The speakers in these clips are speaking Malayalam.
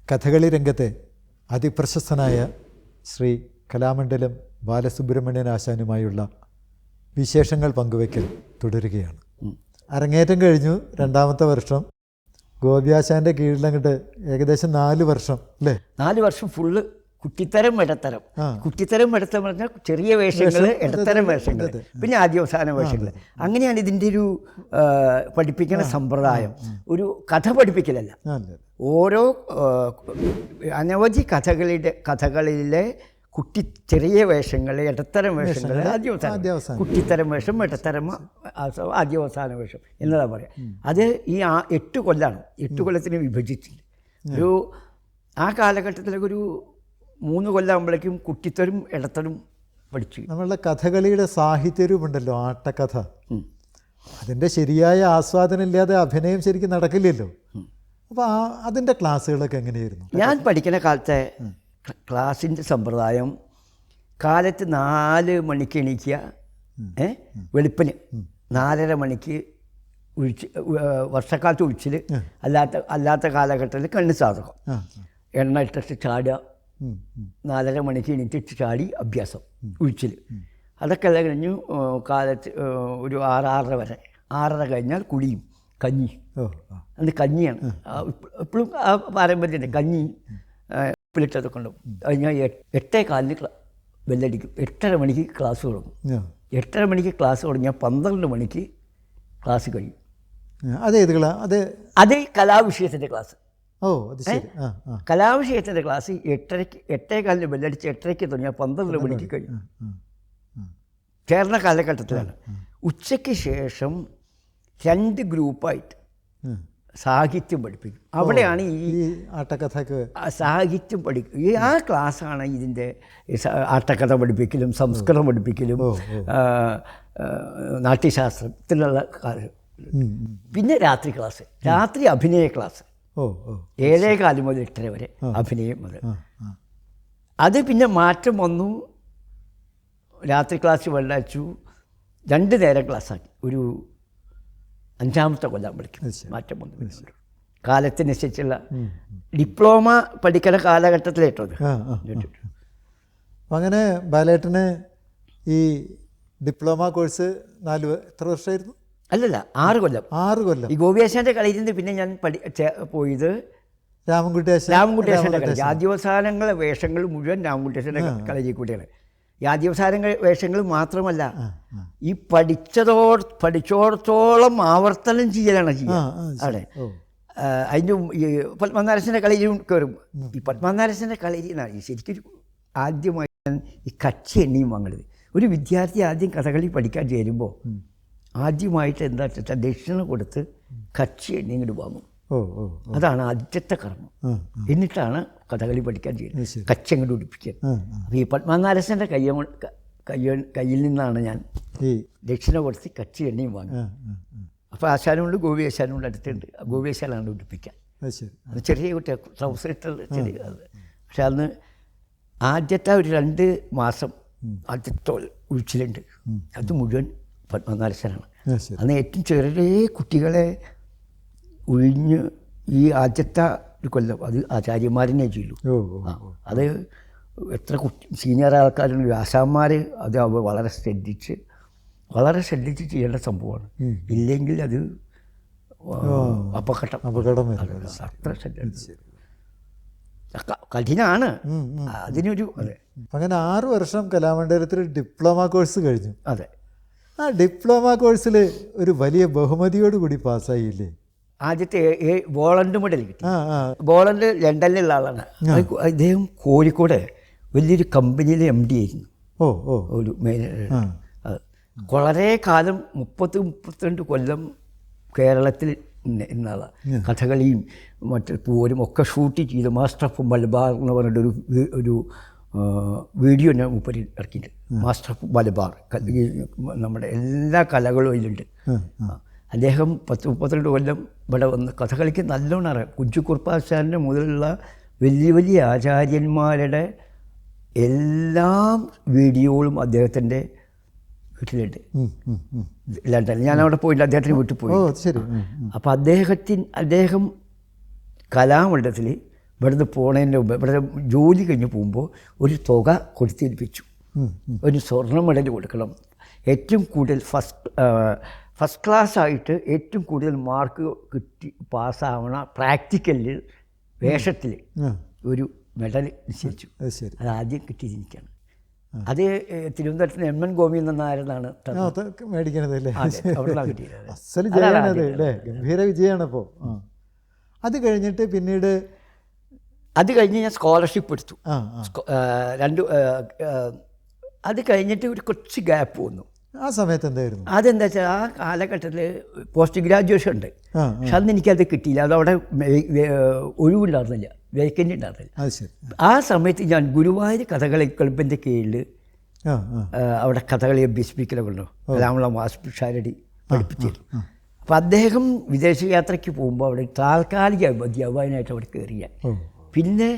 കഥകളി രംഗത്തെ അതിപ്രശസ്തനായ ശ്രീ കലാമണ്ഡലം ബാലസുബ്രഹ്മണ്യൻ ആശാനുമായുള്ള വിശേഷങ്ങൾ പങ്കുവയ്ക്കൽ തുടരുകയാണ്. അരങ്ങേറ്റം കഴിഞ്ഞു, രണ്ടാമത്തെ വർഷം ഗോപിയാശാൻ്റെ കീഴിലങ്ങോട്ട് ഏകദേശം 4 വർഷം അല്ലേ? 4 വർഷം ഫുള്ള് കുട്ടിത്തരം ഇടത്തരം. കുട്ടിത്തരം ഇടത്തരം പറഞ്ഞാൽ ചെറിയ വേഷങ്ങൾ, ഇടത്തരം വേഷങ്ങൾ, പിന്നെ ആദ്യാവസാന വേഷങ്ങൾ. അങ്ങനെയാണ് ഇതിൻ്റെ ഒരു പഠിപ്പിക്കുന്ന സമ്പ്രദായം. ഒരു കഥ പഠിപ്പിക്കലല്ല, ഓരോ അനവധി കഥകളിലെ ചെറിയ വേഷങ്ങൾ, ഇടത്തരം വേഷങ്ങൾ, ആദ്യാവസാനം, കുട്ടിത്തരം വേഷം, ഇടത്തരം, ആദ്യാവസാന വേഷം എന്നതാണ് പറയാം. അത് ഈ 8 കൊല്ലാണ്, 8 കൊല്ലത്തിന് വിഭജിച്ചില്ല. ഒരു ആ കാലഘട്ടത്തിലൊക്കെ ഒരു 3 കൊല്ലമാകുമ്പോഴേക്കും കുട്ടിത്തരും ഇടത്തരും പഠിച്ചു. നമ്മളുടെ കഥകളിയുടെ സാഹിത്യരൂപമുണ്ടല്ലോ, ആട്ടക്കഥ, അതിൻ്റെ ശരിയായ ആസ്വാദനം ഇല്ലാതെ അഭിനയം ശരിക്കും നടക്കില്ലല്ലോ. അപ്പോൾ അതിൻ്റെ ക്ലാസ്സുകളൊക്കെ എങ്ങനെയായിരുന്നു? ഞാൻ പഠിക്കുന്ന കാലത്തെ ക്ലാസ്സിൻ്റെ സമ്പ്രദായം കാലത്ത് 4 മണിക്ക് എണീക്കുക, വെളുപ്പിന് 4:30 മണിക്ക് വർഷക്കാലത്ത് ഒഴിച്ചിൽ, അല്ലാത്ത കാലഘട്ടത്തിൽ കണ്ണ് സാധകം, എണ്ണ ഇട്ടിട്ട് ചാടുക, 4:30 മണിക്ക് എണീറ്റിട്ട് ചാടി അഭ്യാസം, ഒഴിച്ചിൽ. അതൊക്കെ കഴിഞ്ഞു കാലത്ത് ഒരു 6-6:30 വരെ. 6:30 കഴിഞ്ഞാൽ കുളിയും കഞ്ഞി. അത് കഞ്ഞിയാണ് എപ്പോഴും ആ പാരമ്പര്യത്തിൻ്റെ കഞ്ഞി ഉപ്പിലിട്ടതൊക്കെ ഉണ്ടാവും. കഴിഞ്ഞാൽ 8:15 ബെല്ലടിക്കും. 8:30 മണിക്ക് ക്ലാസ് തുടങ്ങും. 8:30 മണിക്ക് ക്ലാസ് തുടങ്ങിയാൽ 12 മണിക്ക് ക്ലാസ് കഴിയും. അത് കലാവിഷയത്തിൻ്റെ ക്ലാസ്. കലാവിഷയത്തിൻ്റെ ക്ലാസ് 8:15 ബെല്ലടിച്ച് 8:30 തുടങ്ങിയാൽ 12 മണിക്ക് കഴിയും. ചേർന്ന കാലഘട്ടത്തിലാണ്. ഉച്ചയ്ക്ക് ശേഷം 2 ഗ്രൂപ്പായിട്ട് സാഹിത്യം പഠിപ്പിക്കും. അവിടെയാണ് ഈ ആട്ടക്കഥക്ക് സാഹിത്യം പഠിക്കും. ആ ക്ലാസ്സാണ് ഇതിൻ്റെ ആട്ടക്കഥ പഠിപ്പിക്കലും സംസ്കൃതം പഠിപ്പിക്കലും നാട്യശാസ്ത്രത്തിലുള്ള കാര്യം. പിന്നെ രാത്രി ക്ലാസ്, രാത്രി അഭിനയ ക്ലാസ് 7:15 മുതൽ 8:30 വരെ അഭിനയം മുതൽ. അത് പിന്നെ മാറ്റം വന്നു. രാത്രി ക്ലാസ് വെള്ളാച്ചു 2 നേരം ക്ലാസ്സാക്കി. ഒരു 5ാമത്തെ കൊല്ലം പഠിക്കും. മാറ്റം വന്നു. കാലത്തിനനുസരിച്ചുള്ള ഡിപ്ലോമ പഠിക്കുന്ന കാലഘട്ടത്തിലേട്ടോ. അങ്ങനെ ബാലേട്ടന് ഈ ഡിപ്ലോമ കോഴ്സ് എത്ര വർഷമായിരുന്നു? അല്ലല്ല, 6 കൊല്ലം. 6 കൊല്ലം. ഈ ഗോപിയാശാൻ്റെ കളരിയിൽ നിന്ന് പിന്നെ ഞാൻ പോയത് രാമൻകുട്ടിയാശാൻ്റെ കളരി. ആദ്യാവസാനങ്ങളെ വേഷങ്ങൾ മുഴുവൻ രാമൻകുട്ടിയാശാൻ്റെ കളരിയിൽ കൂടിയാണ്. ഈ ആദ്യാവസാന വേഷങ്ങൾ മാത്രമല്ല, ഈ പഠിച്ചോടത്തോളം ആവർത്തനം ചെയ്യലാണ് ചെയ്യുക അവിടെ. അതിൻ്റെ ഈ പത്മനാഭൻ്റെ കളരിയും കയറും. ഈ പത്മനാഭൻ്റെ കളരി എന്നാണ് ശരിക്കും ആദ്യമായി ഈ കച്ചി എണ്ണിയും വാങ്ങുന്നത്. ഒരു വിദ്യാർത്ഥി ആദ്യം കഥകളി പഠിക്കാൻ ചേരുമ്പോൾ ആദ്യമായിട്ട് എന്താ വെച്ചാൽ ദക്ഷിണ കൊടുത്ത് കച്ചി എണ്ണി ഇങ്ങോട്ട് വാങ്ങും. അതാണ് ആദ്യത്തെ കർമ്മം. എന്നിട്ടാണ് കഥകളി പഠിക്കാൻ ചെയ്യുന്നത്, കച്ചി അങ്ങോട്ട് ഉടിപ്പിക്കാൻ. അപ്പോൾ ഈ പത്മനാഭൻ്റെ കയ്യിൽ നിന്നാണ് ഞാൻ ദക്ഷിണ കൊടുത്ത് കച്ചി എണ്ണയും വാങ്ങി. അപ്പോൾ ആശാനുണ്ട്, ഗോപിയാശാനുണ്ട്, അടുത്തുണ്ട്. ഗോപിയാശാനാണ് ഉടിപ്പിക്കാൻ. അത് ചെറിയ കുട്ടികൾ ട്രൗസർ ഇട്ടുള്ള ചെറിയ. പക്ഷെ അന്ന് ആദ്യത്തെ ഒരു 2 മാസം ആദ്യത്തെ ഉഴിച്ചിലുണ്ട്. അത് മുഴുവൻ പത്മനാഭനാണ്. അന്ന് ഏറ്റവും ചെറിയ കുട്ടികളെ ഒഴിഞ്ഞ് ഈ ആദ്യത്തെ ഒരു കൊല്ലം അത് ആചാര്യന്മാരനെ ചെയ്യൂ. അത് എത്ര സീനിയർ ആൾക്കാരുണ്ട്, വ്യാസാന്മാർ, അത് വളരെ ശ്രദ്ധിച്ച് ചെയ്യേണ്ട സംഭവമാണ്. ഇല്ലെങ്കിൽ അത് അപകടം അത്ര കഠിനാണ്. അതിനൊരു അങ്ങനെ 6 വർഷം കലാമണ്ഡലത്തിൽ ഡിപ്ലോമ കോഴ്സ് കഴിഞ്ഞു. അതെ. ആ ഡിപ്ലോമ കോഴ്സിൽ ഒരു വലിയ ബഹുമതിയോട് കൂടി പാസ്സായില്ലേ? ആദ്യത്തെ വോളണ്ട് മെഡൽ കിട്ടി. വോളണ്ട് ലണ്ടനിലുള്ള ആളാണ്. അദ്ദേഹം കോഴിക്കോട് വലിയൊരു കമ്പനിയിലെ MD ആയിരുന്നു. ഒരു മാനേജർ. വളരെ കാലം 30-32 കൊല്ലം കേരളത്തിൽ ഇന്നാളാണ്. കഥകളിയും മറ്റ് പൂരും ഒക്കെ ഷൂട്ട് ചെയ്ത് മാസ്റ്റർ ഓഫ് മലബാർ എന്ന് പറഞ്ഞിട്ടൊരു വീഡിയോ ഞാൻ മുപ്പരി ഇറക്കിയിട്ടുണ്ട്. മാസ്റ്റർ ഓഫ് മലബാർ, നമ്മുടെ എല്ലാ കലകളും അതിലുണ്ട്. അദ്ദേഹം 10-32 കൊല്ലം ഇവിടെ വന്ന് കഥകളിക്ക് നല്ലോണം അറിയാം. കുഞ്ചുകുറുപ്പാശാൻ്റെ മുതലുള്ള വലിയ ആചാര്യന്മാരുടെ എല്ലാ വീഡിയോകളും അദ്ദേഹത്തിൻ്റെ വീട്ടിലുണ്ട്, ലണ്ടനിൽ. ഞാൻ അവിടെ പോയില്ല, അദ്ദേഹത്തിന് വീട്ടിൽ പോയി. അപ്പോൾ അദ്ദേഹം കലാമണ്ഡലത്തിൽ ഇവിടുന്ന് പോണതിൻ്റെ മുമ്പ് ഇവിടെ ജോലി കഴിഞ്ഞ് പോകുമ്പോൾ ഒരു തുക കൊടുത്തേൽപ്പിച്ചു. ഒരു സ്വർണ്ണ മെഡൽ കൊടുക്കണം, ഏറ്റവും കൂടുതൽ ഫസ്റ്റ് ക്ലാസ് ആയിട്ട് ഏറ്റവും കൂടുതൽ മാർക്ക് കിട്ടി പാസ്സാവണ പ്രാക്ടിക്കലിൽ വേഷത്തിൽ ഒരു മെഡൽ നിശ്ചയിച്ചു. അത് ആദ്യം കിട്ടിയത് എനിക്കാണ്. അത് തിരുവനന്തപുരത്തിന് എം എൻ ഗോപിയിൽ നിന്നായിരുന്നാണ് മേടിക്കണത് അല്ലേ? അവിടെ കിട്ടിയത്. ഗംഭീര വിജയമാണ്. അപ്പോൾ അത് കഴിഞ്ഞിട്ട് പിന്നീട് അത് കഴിഞ്ഞ് ഞാൻ സ്കോളർഷിപ്പ് എടുത്തു. അത് കഴിഞ്ഞിട്ട് ഒരു കുറച്ച് ഗ്യാപ്പ് വന്നു. ആ സമയത്ത് എന്തായിരുന്നു? അതെന്താ വെച്ചാൽ ആ കാലഘട്ടത്തിൽ പോസ്റ്റ് ഗ്രാജുവേഷൻ ഉണ്ട്, പക്ഷെ അന്ന് എനിക്കത് കിട്ടിയില്ല. അതവിടെ ഒഴിവുണ്ടായിരുന്നില്ല, വേക്കൻ്റ് ഉണ്ടായിരുന്നില്ല. ആ സമയത്ത് ഞാൻ ഗുരുവായൂർ കഥകളി ക്ലബിൻ്റെ കീഴിൽ അവിടെ കഥകളി അഭ്യസിപ്പിക്കലൊക്കെ ഉണ്ടോ, കലാമുള്ള മാസ്പിഷാരടി പഠിപ്പിച്ചിരുന്നു. അപ്പോൾ അദ്ദേഹം വിദേശയാത്രയ്ക്ക് പോകുമ്പോൾ അവിടെ താൽക്കാലിക അധ്യാപകനായിട്ട് അവിടെ കയറിയ. പിന്നെ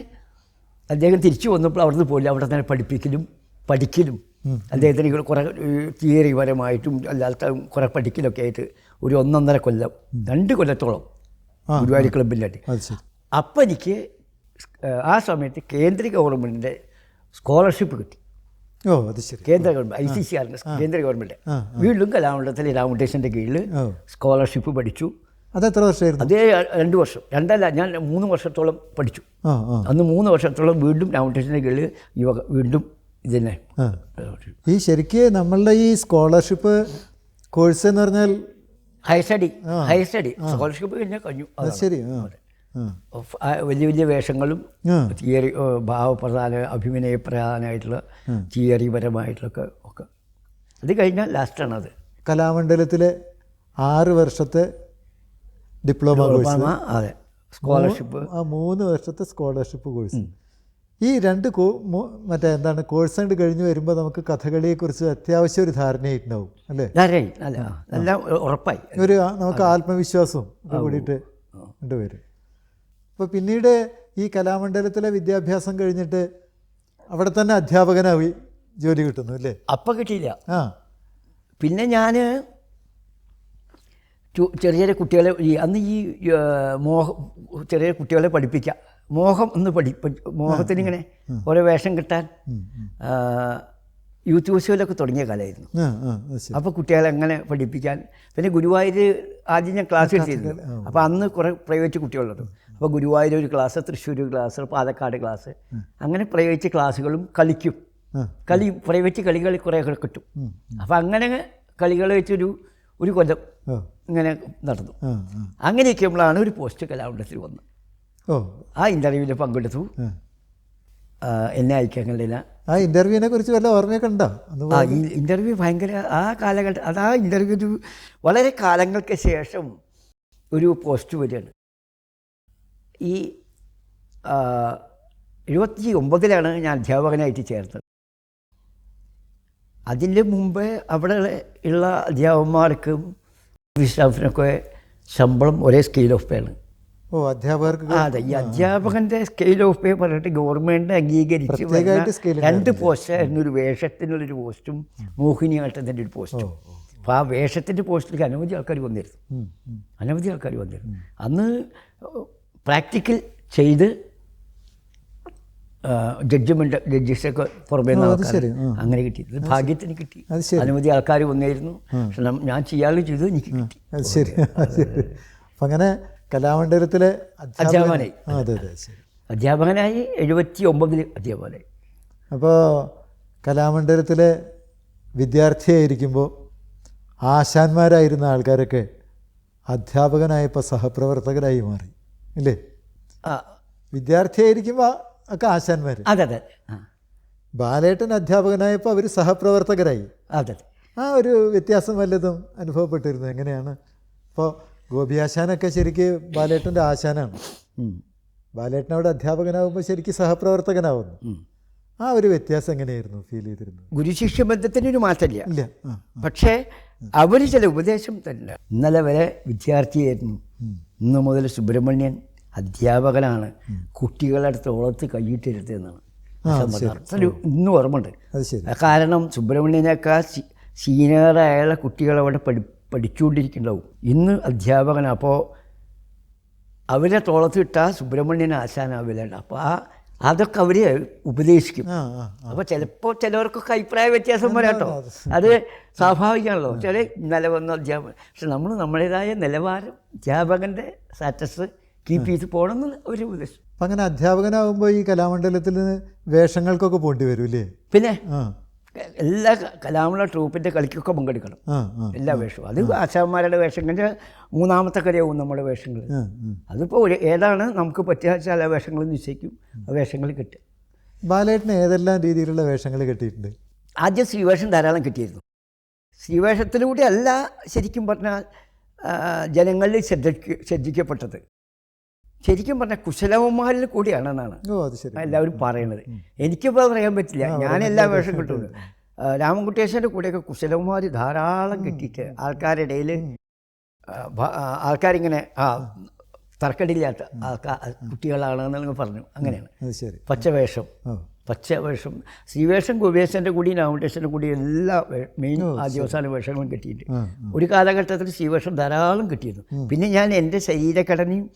അദ്ദേഹം തിരിച്ചു വന്നപ്പോൾ അവിടുന്ന് പോയില്ല, അവിടെ തന്നെ പഠിക്കലും അദ്ദേഹത്തിന് കുറേ തിയറി പരമായിട്ടും അല്ലാത്ത കുറേ പഠിക്കലൊക്കെ ആയിട്ട് ഒരു 1.5 കൊല്ലം 2 കൊല്ലത്തോളം ഗുരുവായൂർ ക്ലബിലായിട്ട്. അപ്പം എനിക്ക് ആ സമയത്ത് കേന്ദ്ര ഗവൺമെൻറ്റിൻ്റെ സ്കോളർഷിപ്പ് കിട്ടി. അത് ശരി. കേന്ദ്ര ഗവൺമെൻറ് ICCR കേന്ദ്ര ഗവൺമെൻറ് വീണ്ടും കലാമണ്ഡലത്തിലെ രാമകൃഷ്ണൻ്റെ കീഴിൽ സ്കോളർഷിപ്പ് പഠിച്ചു. അതെത്ര വർഷമായിരുന്നു? അതേ 2 വർഷം, 2 ഞാൻ 3 വർഷത്തോളം പഠിച്ചു. അന്ന് 3 വർഷത്തോളം വീണ്ടും രാമകൃഷ്ണൻ്റെ കീഴിൽ വീണ്ടും ഇതന്നെ. ഈ ശരിക്ക് നമ്മളുടെ ഈ സ്കോളർഷിപ്പ് കോഴ്സ് എന്ന് പറഞ്ഞാൽ ഹയർ സ്റ്റഡി സ്കോളർഷിപ്പ് കഴിഞ്ഞു. ശരി. വലിയ വലിയ വേഷങ്ങളും തിയറി അഭിനയ പ്രധാനമായിട്ടുള്ള തിയറി പരമായിട്ടുള്ളൊക്കെ ഒക്കെ അത് കഴിഞ്ഞാൽ ലാസ്റ്റാണ്. അത് കലാമണ്ഡലത്തിലെ 6 വർഷത്തെ ഡിപ്ലോമ കോഴ്സ്. അതെ, സ്കോളർഷിപ്പ്. 3 വർഷത്തെ സ്കോളർഷിപ്പ് കോഴ്സ്. ഈ 2 മറ്റേ എന്താണ് കോഴ്സ് കൊണ്ട് കഴിഞ്ഞ് വരുമ്പോൾ നമുക്ക് കഥകളിയെക്കുറിച്ച് അത്യാവശ്യം ഒരു ധാരണയായിട്ടുണ്ടാവും അല്ലേ? നല്ല ഉറപ്പായി നമുക്ക് ആത്മവിശ്വാസവും ഒക്കെ കൂടിയിട്ട് വരും. അപ്പോൾ പിന്നീട് ഈ കലാമണ്ഡലത്തിലെ വിദ്യാഭ്യാസം കഴിഞ്ഞിട്ട് അവിടെ തന്നെ അധ്യാപകനായി ജോലി കിട്ടുന്നു അല്ലേ? അപ്പം കിട്ടിയില്ല. പിന്നെ ഞാൻ ചെറിയ കുട്ടികളെ അന്ന് ഈ ചെറിയ കുട്ടികളെ പഠിപ്പിക്കാം, മോഹം ഒന്ന് മോഹത്തിനിങ്ങനെ ഓരോ വേഷം കിട്ടാൻ യൂത്ത് ഫെസ്റ്റിവലൊക്കെ തുടങ്ങിയ കാലമായിരുന്നു. അപ്പോൾ കുട്ടികളെ എങ്ങനെ പഠിപ്പിക്കാൻ. പിന്നെ ഗുരുവായൂർ ആദ്യം ഞാൻ ക്ലാസ് എടുത്തിരുന്നു. അപ്പോൾ അന്ന് കുറേ പ്രൈവറ്റ് കുട്ടികളുണ്ട്. അപ്പോൾ ഗുരുവായൂർ ഒരു class, Thrissur class, Palakkad class, അങ്ങനെ പ്രൈവറ്റ് ക്ലാസ്സുകളും പ്രൈവറ്റ് കളികൾ കുറേയൊക്കെ കിട്ടും. അപ്പോൾ അങ്ങനെ കളികൾ ഒരു കൊല്ലം ഇങ്ങനെ നടന്നു. അങ്ങനെയൊക്കെയുമ്പോഴാണ് ഒരു പോസ്റ്റ് കലാമണ്ഡലത്തിൽ വന്നത്. ആ ഇൻ്റർവ്യൂവിൽ പങ്കെടുത്തു. എന്നെ അയക്കാൻ കഴിയില്ല. ആ ഇൻ്റർവ്യൂവിനെ കുറിച്ച് വല്ല ഓർമ്മയൊക്കെ ഉണ്ടോ? ഈ ഇൻ്റർവ്യൂ ഭയങ്കര ആ കാലഘട്ടം. ആ ഇൻ്റർവ്യൂ വളരെ കാലങ്ങൾക്ക് ശേഷം ഒരു പോസ്റ്റ് വരികയാണ്. ഈ 79-ലാണ് ഞാൻ അധ്യാപകനായിട്ട് ചേർത്തത്. അതിൻ്റെ മുമ്പ് അവിടെ ഉള്ള അധ്യാപകന്മാർക്കും സ്റ്റാഫിനൊക്കെ ശമ്പളം ഒരേ സ്കെയിൽ ഓഫ് പേ ആണ്. അധ്യാപകർക്ക്? അതെ, ഈ അധ്യാപകൻ്റെ സ്കെയിൽ ഓഫ് പേ പറഞ്ഞിട്ട് ഗവൺമെൻറ് അംഗീകരിച്ച് 2 പോസ്റ്റായിരുന്നു. ഒരു വേഷത്തിനുള്ളൊരു പോസ്റ്റും മോഹിനിയാട്ടത്തിൻ്റെ ഒരു പോസ്റ്റും. അപ്പോൾ ആ വേഷത്തിൻ്റെ പോസ്റ്റിലേക്ക് അനവധി ആൾക്കാർ വന്നിരുന്നു. അന്ന് പ്രാക്ടിക്കൽ ചെയ്ത് ജഡ്ജസൊക്കെ പുറമേ അങ്ങനെ കിട്ടി. ഭാഗ്യത്തിന് കിട്ടി. അനവധി ആൾക്കാർ വന്നിരുന്നു. പക്ഷെ ഞാൻ ചെയ്യാതെ ചെയ്തു, എനിക്ക് കിട്ടി. ശരി. അപ്പം അങ്ങനെ കലാമണ്ഡലത്തിലെ അധ്യാപകനായി 79 അധ്യാപകനായി. അപ്പോൾ കലാമണ്ഡലത്തിലെ വിദ്യാർത്ഥിയായിരിക്കുമ്പോൾ ആശാന്മാരായിരുന്ന ആൾക്കാരൊക്കെ അധ്യാപകനായപ്പോൾ സഹപ്രവർത്തകരായി മാറി അല്ലേ? വിദ്യാർത്ഥിയായിരിക്കുമ്പോൾ ഒക്കെ ആശാന്മാർ. അതെ. ബാലേട്ടൻ അധ്യാപകനായപ്പോൾ അവർ സഹപ്രവർത്തകരായി. അതെ. ആ ഒരു വ്യത്യാസം വല്ലതും അനുഭവപ്പെട്ടിരുന്നു? എങ്ങനെയാണ്? ഇപ്പോൾ ഗോപി ആശാനൊക്കെ ശരിക്ക് ബാലേട്ടൻ്റെ ആശാനാണ്. ബാലേട്ടൻ അവിടെ അധ്യാപകനാകുമ്പോൾ ശരിക്കും സഹപ്രവർത്തകനാവുന്നു. ആ ഒരു വ്യത്യാസം എങ്ങനെയായിരുന്നു ഫീൽ ചെയ്തിരുന്നു? ഗുരുശിഷ്യ ബന്ധത്തിനൊരു മാറ്റമില്ല. പക്ഷേ അവർ ചില ഉപദേശം തന്നെ. ഇന്നലെ വരെ വിദ്യാർത്ഥിയായിരുന്നു, ഇന്ന് മുതൽ സുബ്രഹ്മണ്യൻ അധ്യാപകനാണ്, കുട്ടികളുടെ അടുത്ത് ഓളത്ത് കൈയിട്ടിരുത്തുന്നതാണ്. ഇന്നും ഓർമ്മയുണ്ട്. കാരണം സുബ്രഹ്മണ്യനേക്കാൾ സീനിയറായുള്ള കുട്ടികളവിടെ പഠിച്ചുകൊണ്ടിരിക്കുന്നുണ്ടാവും. ഇന്ന് അധ്യാപകൻ. അപ്പോൾ അവരെ തോളത്തിട്ട സുബ്രഹ്മണ്യൻ ആശാനാവില്ലുണ്ട്. അപ്പോൾ അതൊക്കെ അവർ ഉപദേശിക്കും. അപ്പോൾ ചിലപ്പോൾ ചിലവർക്കൊക്കെ അഭിപ്രായ വ്യത്യാസം വരാം കേട്ടോ, അത് സ്വാഭാവികമാണല്ലോ. ചില നിലവന്ന അധ്യാപകൻ, പക്ഷെ നമ്മൾ നമ്മുടേതായ നിലവാരം അധ്യാപകൻ്റെ സ്റ്റാറ്റസ് കീപ്പ് ചെയ്ത് പോകണമെന്ന് അവർ ഉപദേശിക്കും. അപ്പം അങ്ങനെ അധ്യാപകനാകുമ്പോൾ ഈ കലാമണ്ഡലത്തിൽ നിന്ന് വേഷങ്ങൾക്കൊക്കെ പോകേണ്ടി വരും അല്ലേ? പിന്നെ എല്ലാ കലാമണ്ഡല ട്രൂപ്പിൻ്റെ കളിക്കൊക്കെ പങ്കെടുക്കണം, എല്ലാ വേഷവും. അത് ആശാന്മാരുടെ വേഷങ്ങളുടെ മൂന്നാമത്തെ കരയാവും നമ്മുടെ വേഷങ്ങൾ. അതിപ്പോൾ ഏതാണ് നമുക്ക് പറ്റിയ ചില വേഷങ്ങൾ നിശ്ചയിക്കും, ആ വേഷങ്ങൾ കിട്ടും. ബാലേട്ടന് ഏതെല്ലാം രീതിയിലുള്ള വേഷങ്ങൾ കിട്ടിയിട്ടുണ്ട്? ആദ്യം ശ്രീവേഷം ധാരാളം കിട്ടിയിരുന്നു. ശ്രീവേഷത്തിലൂടെ അല്ല ശരിക്കും പറഞ്ഞാൽ ജനങ്ങളിൽ ശ്രദ്ധിക്കപ്പെട്ടത്. ശരിക്കും പറഞ്ഞാൽ കുശലവന്മാരിൽ കൂടിയാണെന്നാണ് എല്ലാവരും പറയുന്നത്. എനിക്കിപ്പോൾ പറയാൻ പറ്റില്ല, ഞാൻ എല്ലാ വേഷം കിട്ടുള്ളൂ. രാമൻകുട്ടിയേശൻ്റെ കൂടെയൊക്കെ കുശലവന്മാർ ധാരാളം കിട്ടിയിട്ട് ആൾക്കാരുടെ ഇടയിൽ ആൾക്കാരിങ്ങനെ തർക്കടില്ലാത്ത കുട്ടികളാണെന്ന് പറഞ്ഞു. അങ്ങനെയാണ് പച്ചവേഷം ശ്രീവേഷം ഗോപിയേശൻ്റെ കൂടി രാമൻകുട്ടിയേശൻ്റെ കൂടി എല്ലാ മെയിൻ ആദ്യവസാന വേഷങ്ങളും കിട്ടിയിട്ട് ഒരു കാലഘട്ടത്തിൽ ശ്രീവേഷം ധാരാളം കിട്ടിയിരുന്നു. പിന്നെ ഞാൻ എൻ്റെ ശരീരഘടനയും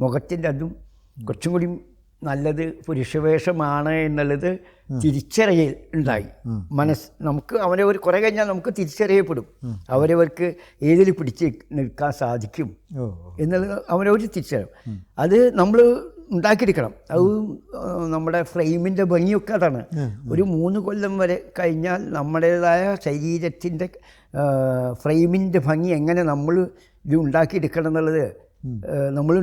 മുഖത്തിൻ്റെ അതും കുറച്ചും കൂടി നല്ലത് പുരുഷവേഷമാണ് എന്നുള്ളത് തിരിച്ചറിയൽ ഉണ്ടായി. നമുക്ക് അവരവർ കുറേ കഴിഞ്ഞാൽ നമുക്ക് തിരിച്ചറിയപ്പെടും, അവരവർക്ക് ഏതിൽ പിടിച്ച് നിൽക്കാൻ സാധിക്കും എന്നുള്ളത് അവരവർ തിരിച്ചറിയും. അത് നമ്മൾ ഉണ്ടാക്കിയെടുക്കണം. അത് നമ്മുടെ ഫ്രെയിമിൻ്റെ ഭംഗിയൊക്കെ അതാണ്. ഒരു 3 കൊല്ലം വരെ കഴിഞ്ഞാൽ നമ്മുടേതായ ശരീരത്തിൻ്റെ ഫ്രെയിമിൻ്റെ ഭംഗി എങ്ങനെ നമ്മൾ ഇത് ഉണ്ടാക്കിയെടുക്കണം എന്നുള്ളത് നമ്മൾ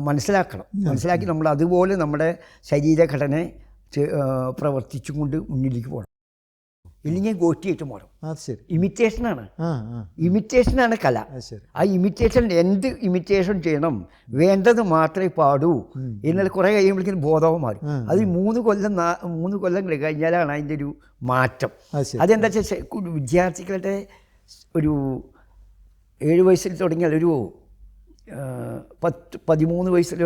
മനസ്സിലാക്കി നമ്മൾ അതുപോലെ നമ്മുടെ ശരീരഘടന പ്രവർത്തിച്ചും കൊണ്ട് മുന്നിലേക്ക് പോകണം. ഇല്ലെങ്കിൽ ഗോറ്റിയായിട്ട് മാറും. ഇമിറ്റേഷനാണ് കല. ആ ഇമിറ്റേഷൻ എന്ത് ഇമിറ്റേഷൻ ചെയ്യണം, വേണ്ടത് മാത്രമേ പാടൂ എന്നുള്ള കുറേ കഴിയുമ്പോഴേക്കും ബോധവും മാറും. അത് 3 കൊല്ലം കഴിഞ്ഞാലാണ് അതിൻ്റെ ഒരു മാറ്റം. അതെന്താ വെച്ചാൽ വിദ്യാർത്ഥികളുടെ ഒരു 7 വയസ്സിൽ തുടങ്ങിയാൽ ഒരു 13 വയസ്സിൽ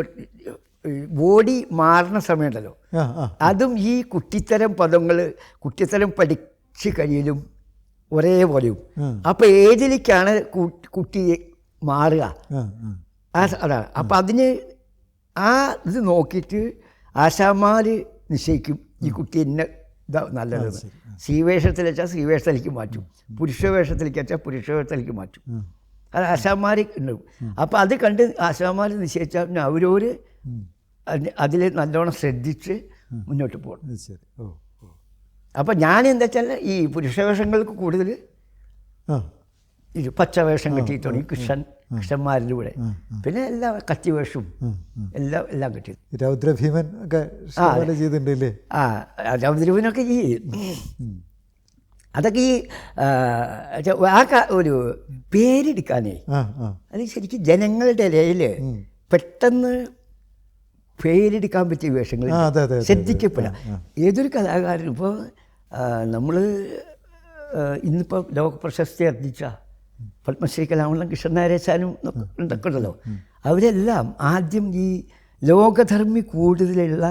ബോഡി മാറുന്ന സമയമുണ്ടല്ലോ, അതും ഈ കുട്ടിത്തരം പദങ്ങൾ കുട്ടിത്തരം പഠിച്ച് കഴിയലും ഒരേപോലെയും. അപ്പോൾ ഏതിലേക്കാണ് കുട്ടി മാറുക, അതാണ്. അപ്പം അതിന് ആ ഇത് നോക്കിയിട്ട് ആശാന്മാർ നിശ്ചയിക്കും ഈ കുട്ടി എന്നെ ഇതാ നല്ലത്. സ്ത്രീവേഷത്തിൽ വെച്ചാൽ സ്ത്രീവേഷത്തിലേക്ക് മാറ്റും, പുരുഷവേഷത്തിലേക്ക് വെച്ചാൽ പുരുഷവേഷത്തിലേക്ക് മാറ്റും. അത് ആശാന്മാർ ഉണ്ടാവും. അപ്പോൾ അത് കണ്ട് ആശാന്മാർ നിശ്ചയിച്ചാൽ പിന്നെ അവരോര് അതിൽ നല്ലോണം ശ്രദ്ധിച്ച് മുന്നോട്ട് പോകണം. അപ്പം ഞാൻ എന്താ വെച്ചാൽ ഈ പുരുഷവേഷങ്ങൾക്ക് കൂടുതൽ പച്ചവേഷം കിട്ടി തുടങ്ങി കൃഷ്ണന്മാരിലൂടെ, പിന്നെ എല്ലാ കത്തിവേഷവും എല്ലാം കിട്ടി. രൗദ്രഭീമൻ ഒക്കെ ചെയ്തിട്ടുണ്ടല്ലേ? രൗദ്രഭീമനൊക്കെ ഈ അതൊക്കെ ഈ ഒരു പേരെടുക്കാനേ അത് ശരിക്കും ജനങ്ങളുടെ ഇടയിൽ പെട്ടെന്ന് പേരെടുക്കാൻ പറ്റിയ വേഷങ്ങൾ ശ്രദ്ധിക്കപ്പെടാം. ഏതൊരു കലാകാരനും ഇപ്പോൾ നമ്മൾ ഇന്നിപ്പോൾ ലോക പ്രശസ്തി അർജിച്ച പത്മശ്രീ കലാമണ്ഡലം കൃഷ്ണനാരായണനും ഇതൊക്കെ ഉണ്ടല്ലോ, അവരെല്ലാം ആദ്യം ഈ ലോകധർമ്മി കൂടുതലുള്ള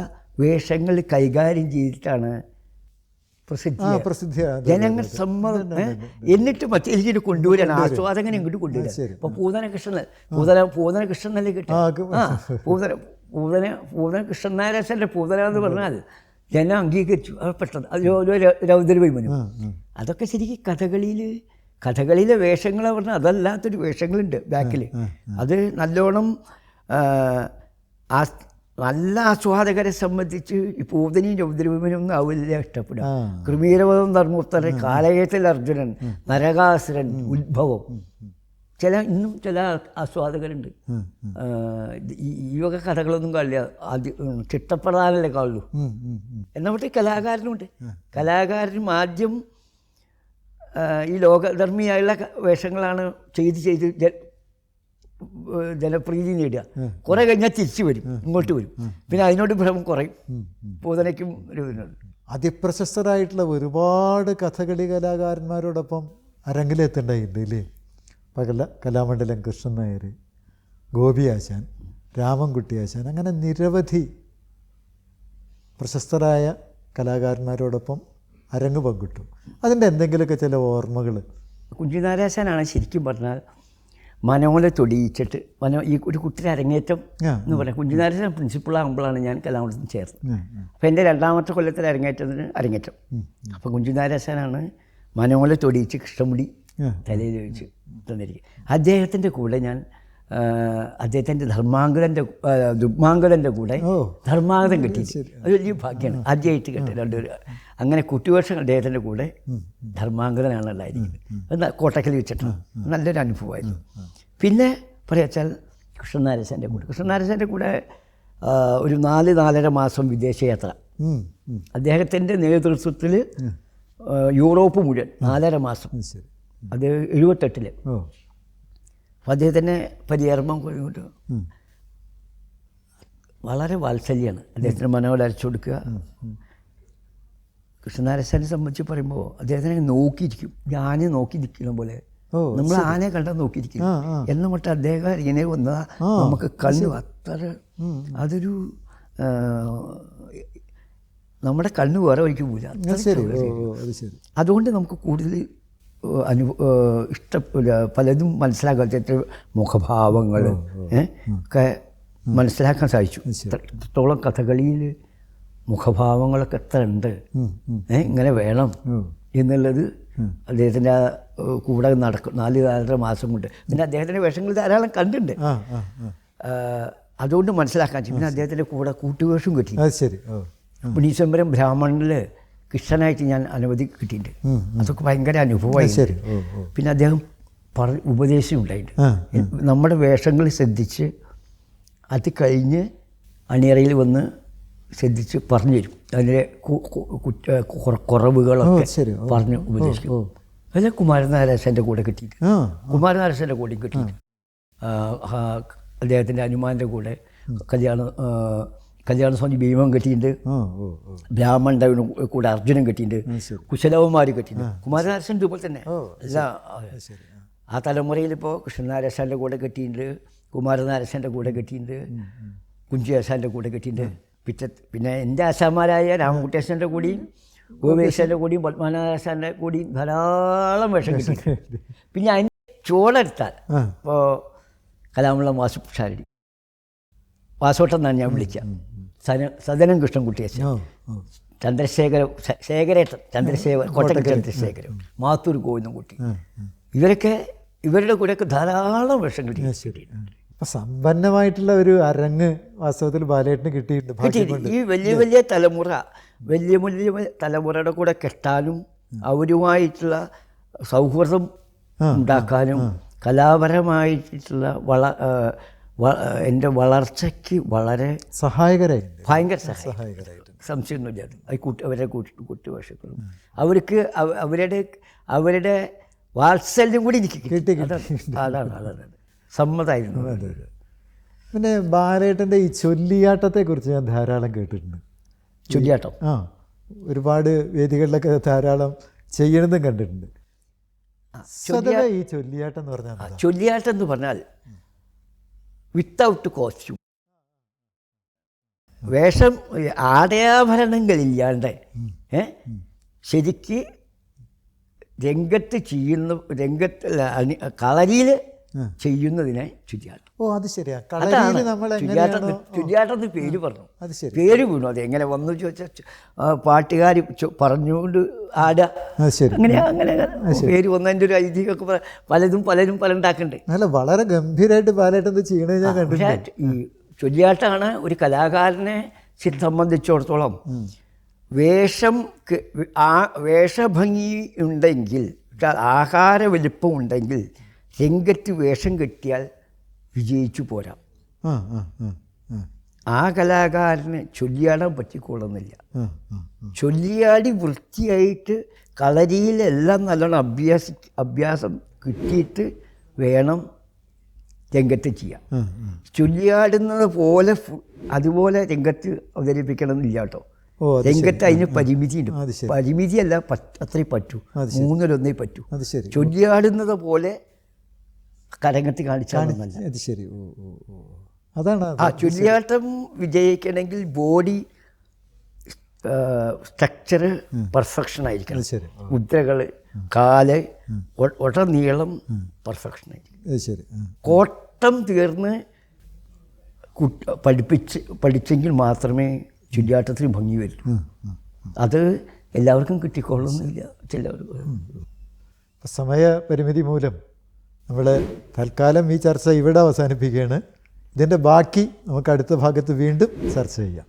വേഷങ്ങൾ കൈകാര്യം ചെയ്തിട്ടാണ് പ്രസിദ്ധി ജനങ്ങൾ സമ്മതം. എന്നിട്ട് മറ്റേതിൽ കൊണ്ടുവരാൻ ആസ്വാദകനെ ഇങ്ങോട്ട് കൊണ്ടുവരാൻ. ഇപ്പോൾ പൂതന കൃഷ്ണനല്ലേ കിട്ടും. പൂതന കൃഷ്ണനാരായണൻ്റെ പൂതന എന്ന് പറഞ്ഞാൽ ജനം അംഗീകരിച്ചു, അത് പെട്ടെന്ന്. അതുപോലെ രൗദ്രഭീമനും അതൊക്കെ ശരിക്കും കഥകളിയിലെ വേഷങ്ങൾ പറഞ്ഞാൽ അതല്ലാത്തൊരു വേഷങ്ങളുണ്ട് ബാക്കിൽ. അത് നല്ലോണം നല്ല ആസ്വാദകരെ സംബന്ധിച്ച് ഈ പൂതനയും രൗദ്രഭീമനൊന്നും ആവില്ല ഇഷ്ടപ്പെടുക. കൃമീരവധം ധർമ്മോത്തരൻ, കാലകേത്തിൽ അർജുനൻ, നരകാസുരൻ, ഉത്ഭവം, ഇന്നും ചില ആസ്വാദകരുണ്ട് ഈ വക കഥകളൊന്നും കാണില്ല, ചിട്ടപ്പെടാനല്ലേ കാണുള്ളൂ. എന്നവിടെ കലാകാരനുണ്ട്. കലാകാരനും ആദ്യം ഈ ലോകധർമ്മിയായുള്ള വേഷങ്ങളാണ് ചെയ്ത് ജനപ്രീതി നേടുക. കുറേ കഴിഞ്ഞാൽ തിരിച്ചു വരും, ഇങ്ങോട്ട് വരും. പിന്നെ അതിനോട് ഭ്രമം കുറയും. പൂതനയ്ക്കും ഒരു ഇതിനുണ്ട്. അതിപ്രശസ്തരായിട്ടുള്ള ഒരുപാട് കഥകളി കലാകാരന്മാരോടൊപ്പം അരങ്ങിലെത്തേണ്ടതുണ്ട് ഇല്ലേ? കലാമണ്ഡലം കൃഷ്ണൻ നായർ, ഗോപി ആശാൻ, രാമൻകുട്ടി ആശാൻ, അങ്ങനെ നിരവധി പ്രശസ്തരായ കലാകാരന്മാരോടൊപ്പം അരങ്ങ് പങ്കിട്ടു. അതിൻ്റെ എന്തെങ്കിലുമൊക്കെ ചില ഓർമ്മകൾ? കുഞ്ചിനാരാശാനാണ് ശരിക്കും പറഞ്ഞാൽ മനോലെ തൊടിയിച്ചിട്ട് ഈ ഒരു കുട്ടിയുടെ അരങ്ങേറ്റം ആ, എന്ന് പറയാം. കുഞ്ഞിനാരൻ പ്രിൻസിപ്പളാകുമ്പോഴാണ് ഞാൻ കലാമണ്ഡലത്തിൽ ചേർന്നത്. ആ, അപ്പോൾ എൻ്റെ രണ്ടാമത്തെ കൊല്ലത്തിൽ അരങ്ങേറ്റം. അപ്പോൾ കുഞ്ചുനാരാശാനാണ് മനോലെ തൊടിയിച്ച് കൃഷ്ണമുടി ആ. തലയിൽ വെച്ച് തന്നിരിക്കും. അദ്ദേഹത്തിൻ്റെ കൂടെ ഞാൻ അദ്ദേഹത്തിൻ്റെ ദുർമാംഗലൻ്റെ കൂടെ ഓ. ധർമാംഗതം കിട്ടിയിട്ട് അത് വലിയ ഭാഗ്യമാണ്. ആദ്യമായിട്ട് കിട്ടുക രണ്ടുപേരും. അങ്ങനെ കുട്ടിവേഷം അദ്ദേഹത്തിൻ്റെ കൂടെ ധർമാംഗതനാണ് ഉണ്ടായിരിക്കുന്നത്. അത് കോട്ടക്കൽ വെച്ചിട്ടാണ്. നല്ലൊരു അനുഭവമായിരുന്നു. പിന്നെ പറയാച്ചാൽ കൃഷ്ണനാരായണൻ്റെ കൂടെ ഒരു 4-4.5 മാസം വിദേശയാത്ര. അദ്ദേഹത്തിൻ്റെ നേതൃത്വത്തിൽ യൂറോപ്പ് മുഴുവൻ 4.5 മാസം. ശരി. അത് 78. ഓ. അപ്പോൾ അദ്ദേഹത്തിൻ്റെ പരിചർമ്മം കൊണ്ട് വളരെ വാത്സല്യമാണ്. അദ്ദേഹത്തിന് മനോഹര അരച്ചു കൊടുക്കുക. കൃഷ്ണനാരായണനെ സംബന്ധിച്ച് പറയുമ്പോൾ അദ്ദേഹത്തിനെ നോക്കിയിരിക്കും. ഞാൻ നോക്കിയിരിക്കുന്ന പോലെ നമ്മൾ ആനയെ കണ്ടാൽ നോക്കിയിരിക്കും എന്ന മട്ട് അദ്ദേഹം ഇങ്ങനെ വന്നാൽ നമുക്ക് കണ്ണു അത്ര അതൊരു നമ്മുടെ കണ്ണ് വേറെ വഴിക്ക് പോകില്ല. അതുകൊണ്ട് നമുക്ക് കൂടുതൽ പലതും മനസ്സിലാക്കാൻ മുഖഭാവങ്ങൾ ഒക്കെ മനസ്സിലാക്കാൻ സാധിച്ചു. എത്രത്തോളം കഥകളിയിൽ മുഖഭാവങ്ങളൊക്കെ എത്ര ഉണ്ട്, ഇങ്ങനെ വേണം എന്നുള്ളത് അദ്ദേഹത്തിൻ്റെ കൂടെ നടക്കും 4-4.5 മാസം കൊണ്ട്. പിന്നെ അദ്ദേഹത്തിൻ്റെ വേഷങ്ങൾ ധാരാളം കണ്ടിട്ടുണ്ട്. അതുകൊണ്ട് മനസ്സിലാക്കാൻ ചെയ്യും. പിന്നെ അദ്ദേഹത്തിൻ്റെ കൂടെ കൂട്ടുവേഷം കിട്ടി. പുനീശ്വരം ബ്രാഹ്മണനിൽ കൃഷ്ണനായിട്ട് ഞാൻ അനവധി കിട്ടിയിട്ടുണ്ട്. അതൊക്കെ ഭയങ്കര അനുഭവമായി. പിന്നെ അദ്ദേഹം ഉപദേശം ഉണ്ടായിട്ടുണ്ട്. നമ്മുടെ വേഷങ്ങൾ ശ്രദ്ധിച്ച് അത് കഴിഞ്ഞ് അണിയറയിൽ വന്ന് ശ്രദ്ധിച്ച് പറഞ്ഞു തരും. അതിൻ്റെ കുറവുകളൊക്കെ പറഞ്ഞ് ഉപദേശിക്കും. അതിൽ കുമാരനാരായണൻ്റെ കൂടെ കിട്ടിയിട്ട് കുമാരനാരായണൻ്റെ കൂടെ കിട്ടിയിട്ട് അദ്ദേഹത്തിൻ്റെ ഹനുമാൻ്റെ കൂടെ കല്യാണസ്വാമി ഭീമൻ കെട്ടിയിട്ടുണ്ട്. ബ്രാഹ്മണൻ്റെ കൂടെ അർജുനൻ കെട്ടിയിട്ടുണ്ട്. കുശലവന്മാർ കെട്ടിയിട്ടുണ്ട്. കുമാരനാരായണൻ ഇതുപോലെ തന്നെ എല്ലാ ആ തലമുറയിലിപ്പോൾ കൃഷ്ണനാരായണൻ്റെ കൂടെ കെട്ടിയിട്ടുണ്ട്, കുമാരനാരായണൻ്റെ കൂടെ കെട്ടിയിട്ടുണ്ട്, കുഞ്ചിയാശാൻ്റെ കൂടെ കെട്ടിയിട്ടുണ്ട്. പിന്നെ എൻ്റെ ആശാന്മാരായ രാമകുട്ടേശൻ്റെ കൂടിയും ഗോപേശൻ്റെ കൂടിയും പത്മനാഭൻ്റെ കൂടിയും ധാരാളം വേഷം കിട്ടിയിട്ടുണ്ട്. പിന്നെ അതിന് ചോടെടുത്താൽ ഇപ്പോൾ കലാമുള്ള വാസുഷാരടി വാസോട്ടം എന്നാണ് ഞാൻ വിളിക്കുക. സദനം കൃഷ്ണൻകുട്ടിയച്ഛൻ, കോട്ടക്കൽ ചന്ദ്രശേഖരൻ, മാത്തൂർ ഗോവിന്ദൻകുട്ടി, ഇവരുടെ കൂടെയൊക്കെ ധാരാളം വേഷം കിട്ടിയിട്ടുണ്ട്. അപ്പം സമ്പന്നമായിട്ടുള്ള ഒരു അരങ്ങ് വാസ്തവത്തിൽ ബാലേട്ടന് കിട്ടിയിട്ടുണ്ട്. ഈ വലിയ വലിയ തലമുറയുടെ കൂടെ കെട്ടാനും അവരുമായിട്ടുള്ള സൗഹൃദം ഉണ്ടാക്കാനും കലാപരമായിട്ടുള്ള എൻ്റെ വളർച്ചയ്ക്ക് വളരെ ഭയങ്കര സഹായകരമായിട്ട് സംശയമൊന്നുമില്ല. അവരുടെ കുട്ടിവേഷങ്ങളും അവരുടെ വാത്സല്യം കൂടി എനിക്ക് കിട്ടി. അതാണ് സമ്മതമായിരുന്നു. പിന്നെ ബാലേട്ടൻ്റെ ഈ ചൊല്ലിയാട്ടത്തെക്കുറിച്ച് ഞാൻ ധാരാളം കേട്ടിട്ടുണ്ട്. ചൊല്ലിയാട്ടം ഒരുപാട് വേദികളിലൊക്കെ ധാരാളം ചെയ്യണമെന്നും കണ്ടിട്ടുണ്ട്. ഈ ചൊല്ലിയാട്ടം എന്ന് പറഞ്ഞാൽ ചൊല്ലിയാട്ടം എന്ന് പറഞ്ഞാൽ വിത്തൗട്ട് കോസ്റ്റ്യൂം, വേഷം ആടയാഭരണങ്ങളില്ലാണ്ട് ശരിക്ക് കളരിയിൽ ചെയ്യുന്നതിനെ ചുറ്റിയാട്ടം. അത് ശരിയാ. ചുറ്റിയാട്ടം എന്ന് പേര് പറഞ്ഞു, പേര് വീണു. അത് എങ്ങനെ വന്നു ചോദിച്ചാൽ പാട്ടുകാർ പറഞ്ഞുകൊണ്ട് ആടുക, അങ്ങനെ പേര് വന്നതിൻ്റെ ഒരു ഐതിഹ്യമൊക്കെ പലരും പലുണ്ടാക്കുന്നുണ്ട്. അല്ല, വളരെ ഗംഭീരമായിട്ട് ബാലേട്ടൻ ചെയ്യണത് ഞാൻ കണ്ടിട്ടുണ്ട്. ഈ ചൊല്ലിയാട്ടമാണ് ഒരു കലാകാരനെ സംബന്ധിച്ചിടത്തോളം വേഷഭംഗി ഉണ്ടെങ്കിൽ, ആഹാര വലിപ്പം ഉണ്ടെങ്കിൽ രംഗത്ത് വേഷം കെട്ടിയാൽ വിജയിച്ചു പോരാം. ആ കലാകാരന് ചൊല്ലിയാടാൻ പറ്റിക്കൊള്ളുന്നില്ല. ചൊല്ലിയാടി വൃത്തിയായിട്ട് കളരിയിലെല്ലാം നല്ലോണം അഭ്യാസം കിട്ടിയിട്ട് വേണം രംഗത്ത് ചെയ്യാം. ചൊല്ലിയാടുന്നത് പോലെ അതുപോലെ രംഗത്ത് അവതരിപ്പിക്കണമെന്നില്ല കേട്ടോ. രംഗത്ത് അതിന് പരിമിതിയുണ്ട്. പരിമിതിയല്ല, അത്രേ പറ്റൂ, 3-1 പറ്റൂ. ചൊല്ലിയാടുന്നത് പോലെ കരങ്ങത്ത് കാണിച്ചാൽ അതാണ്. ചൊല്ലിയാട്ടം വിജയിക്കണമെങ്കിൽ ബോഡി സ്ട്രക്ചർ പെർഫെക്ഷൻ ആയിരിക്കണം. ശരി. മുദ്രകൾ, കാല്, നീളം പെർഫെക്ഷൻ ആയിരിക്കും. ശരി. കോട്ടം തീർന്ന് പഠിച്ചെങ്കിൽ മാത്രമേ ചുര്യാട്ടത്തിന് ഭംഗി വരൂ. അത് എല്ലാവർക്കും കിട്ടിക്കൊള്ളുന്നില്ല. ചിലവർക്ക് സമയപരിമിതി മൂലം നമ്മൾ തൽക്കാലം ഈ ചർച്ച ഇവിടെ അവസാനിപ്പിക്കുകയാണ്. ഇതിൻ്റെ ബാക്കി നമുക്ക് അടുത്ത ഭാഗത്ത് വീണ്ടും ചർച്ച ചെയ്യാം.